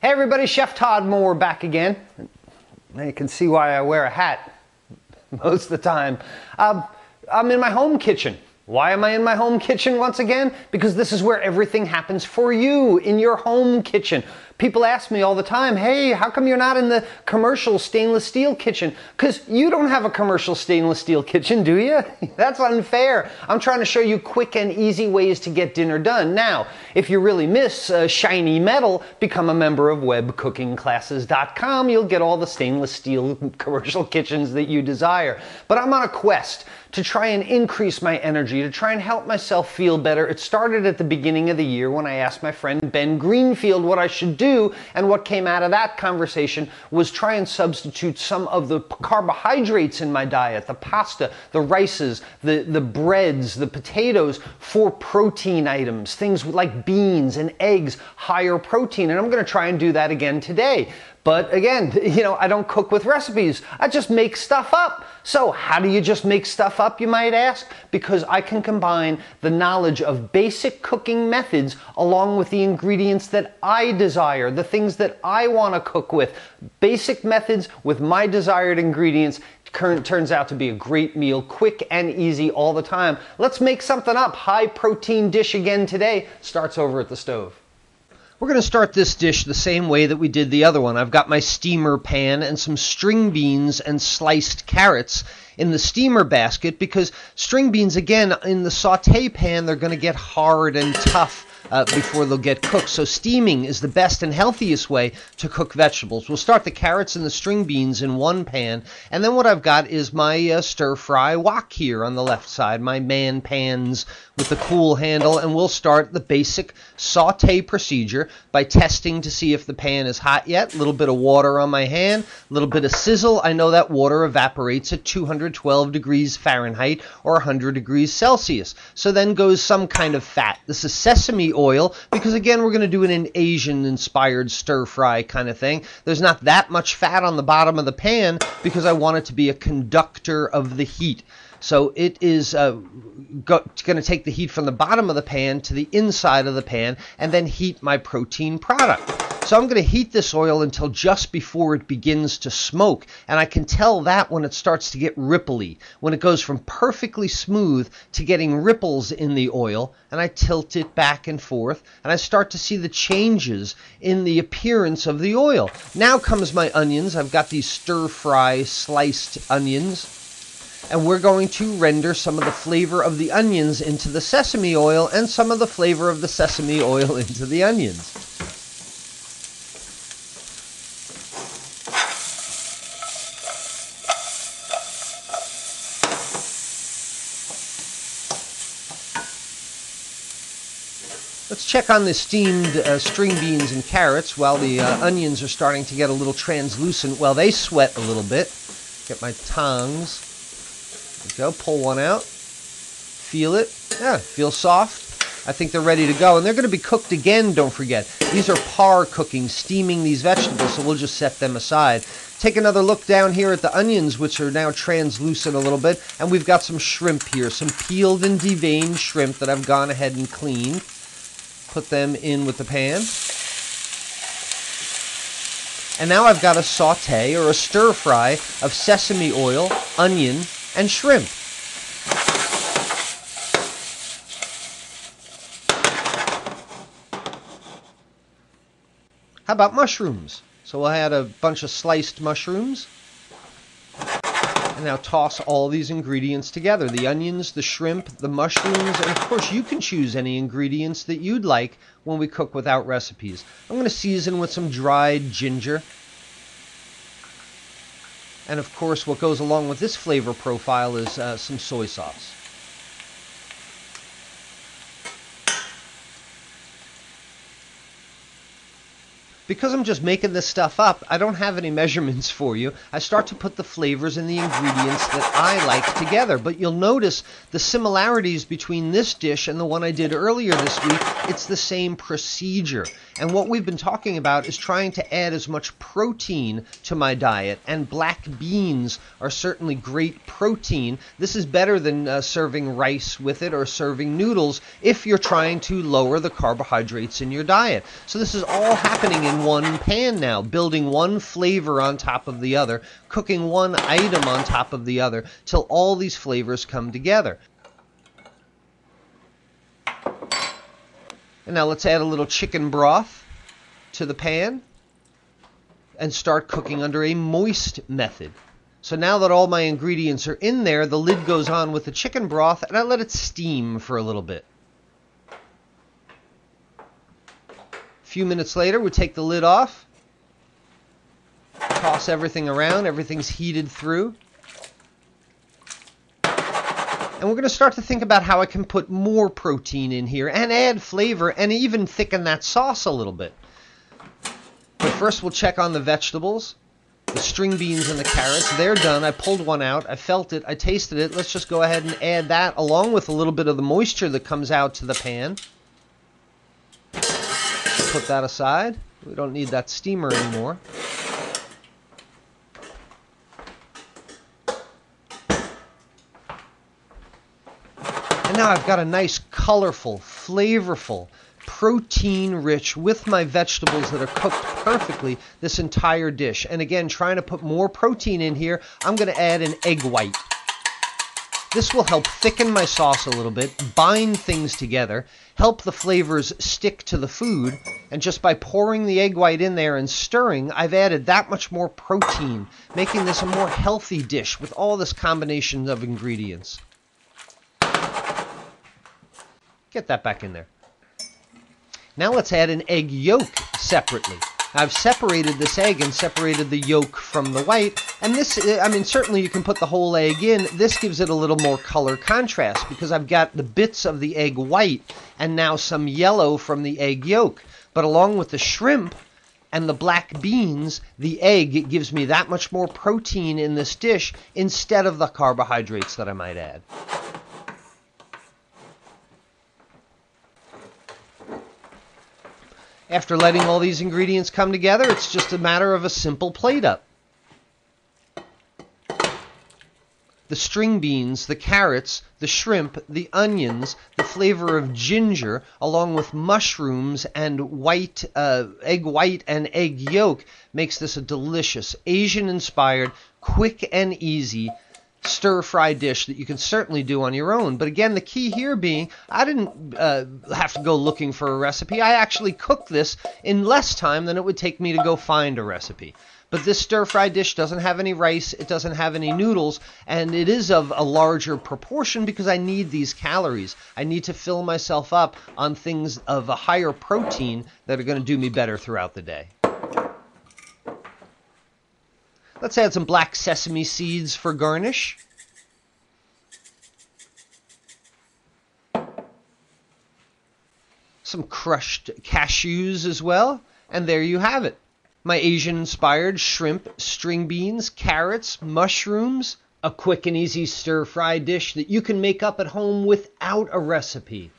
Hey everybody, Chef Todd Moore back again. Now you can see why I wear a hat most of the time. I'm in my home kitchen. Why am I in my home kitchen once again? Because this is where everything happens for you, in your home kitchen. People ask me all the time, hey, how come you're not in the commercial stainless steel kitchen? Because you don't have a commercial stainless steel kitchen, do you? That's unfair. I'm trying to show you quick and easy ways to get dinner done. Now, if you really miss shiny metal, become a member of webcookingclasses.com. You'll get all the stainless steel commercial kitchens that you desire. But I'm on a quest to try and increase my energy, to try and help myself feel better. It started at the beginning of the year when I asked my friend Ben Greenfield what I should do, and what came out of that conversation was try and substitute some of the carbohydrates in my diet, the pasta, the rices, the breads, the potatoes, for protein items, things like beans and eggs, higher protein, and I'm going to try and do that again today. But again, I don't cook with recipes. I just make stuff up. So how do you just make stuff up, you might ask? Because I can combine the knowledge of basic cooking methods along with the ingredients that I desire, the things that I want to cook with. Basic methods with my desired ingredients turns out to be a great meal, quick and easy all the time. Let's make something up. High protein dish again today. Starts over at the stove. We're going to start this dish the same way that we did the other one. I've got my steamer pan and some string beans and sliced carrots in the steamer basket because string beans, again, in the saute pan, they're going to get hard and tough before they'll get cooked. So steaming is the best and healthiest way to cook vegetables. We'll start the carrots and the string beans in one pan, and then what I've got is my stir-fry wok here on the left side, my man pans with the cool handle, and we'll start the basic saute procedure by testing to see if the pan is hot yet. A little bit of water on my hand, a little bit of sizzle. I know that water evaporates at 212 degrees Fahrenheit or 100 degrees Celsius. So then goes some kind of fat. This is sesame oil because, again, we're going to do an Asian-inspired stir-fry kind of thing. There's not that much fat on the bottom of the pan because I want it to be a conductor of the heat. So it is going to take the heat from the bottom of the pan to the inside of the pan and then heat my protein product. So I'm going to heat this oil until just before it begins to smoke. And I can tell that when it starts to get ripply, when it goes from perfectly smooth to getting ripples in the oil. And I tilt it back and forth, and I start to see the changes in the appearance of the oil. Now comes my onions. I've got these stir-fry sliced onions. And we're going to render some of the flavor of the onions into the sesame oil and some of the flavor of the sesame oil into the onions. Let's check on the steamed string beans and carrots while the onions are starting to get a little translucent. Well, they sweat a little bit. Get my tongs. Go, pull one out, feel it, feels soft. I think they're ready to go, and they're going to be cooked again, don't forget. These are par cooking, steaming these vegetables, so we'll just set them aside. Take another look down here at the onions, which are now translucent a little bit, and we've got some shrimp here, some peeled and deveined shrimp that I've gone ahead and cleaned. Put them in with the pan. And now I've got a saute or a stir fry of sesame oil, onion, and shrimp. How about mushrooms? So we'll add a bunch of sliced mushrooms. And now toss all these ingredients together. The onions, the shrimp, the mushrooms, and of course you can choose any ingredients that you'd like when we cook without recipes. I'm going to season with some dried ginger. And of course, what goes along with this flavor profile is some soy sauce. Because I'm just making this stuff up, I don't have any measurements for you. I start to put the flavors and the ingredients that I like together. But you'll notice the similarities between this dish and the one I did earlier this week. It's the same procedure. And what we've been talking about is trying to add as much protein to my diet. And black beans are certainly great protein. This is better than serving rice with it or serving noodles if you're trying to lower the carbohydrates in your diet. So this is all happening in in one pan now, building one flavor on top of the other, cooking one item on top of the other, till all these flavors come together. And now let's add a little chicken broth to the pan and start cooking under a moist method. So now that all my ingredients are in there, the lid goes on with the chicken broth and I let it steam for a little bit. A few minutes later, we take the lid off, toss everything around, everything's heated through. And we're going to start to think about how I can put more protein in here and add flavor and even thicken that sauce a little bit. But first we'll check on the vegetables, the string beans and the carrots. They're done. I pulled one out. I felt it. I tasted it. Let's just go ahead and add that along with a little bit of the moisture that comes out to the pan. Put that aside. We don't need that steamer anymore. And now I've got a nice, colorful, flavorful, protein-rich, with my vegetables that are cooked perfectly, this entire dish. And again, trying to put more protein in here, I'm going to add an egg white. This will help thicken my sauce a little bit, bind things together, help the flavors stick to the food, and just by pouring the egg white in there and stirring, I've added that much more protein, making this a more healthy dish with all this combination of ingredients. Get that back in there. Now let's add an egg yolk separately. I've separated this egg and separated the yolk from the white, and this, I mean, certainly you can put the whole egg in. This gives it a little more color contrast because I've got the bits of the egg white and now some yellow from the egg yolk. But along with the shrimp and the black beans, the egg gives me that much more protein in this dish instead of the carbohydrates that I might add. After letting all these ingredients come together, it's just a matter of a simple plate up. The string beans, the carrots, the shrimp, the onions, the flavor of ginger, along with mushrooms and white, egg white and egg yolk makes this a delicious, Asian-inspired, quick and easy stir-fry dish that you can certainly do on your own. But again, the key here being, I didn't have to go looking for a recipe. I actually cooked this in less time than it would take me to go find a recipe. But this stir-fry dish doesn't have any rice, it doesn't have any noodles, and it is of a larger proportion because I need these calories. I need to fill myself up on things of a higher protein that are going to do me better throughout the day. Let's add some black sesame seeds for garnish. Some crushed cashews as well. And there you have it. My Asian-inspired shrimp, string beans, carrots, mushrooms. A quick and easy stir-fry dish that you can make up at home without a recipe.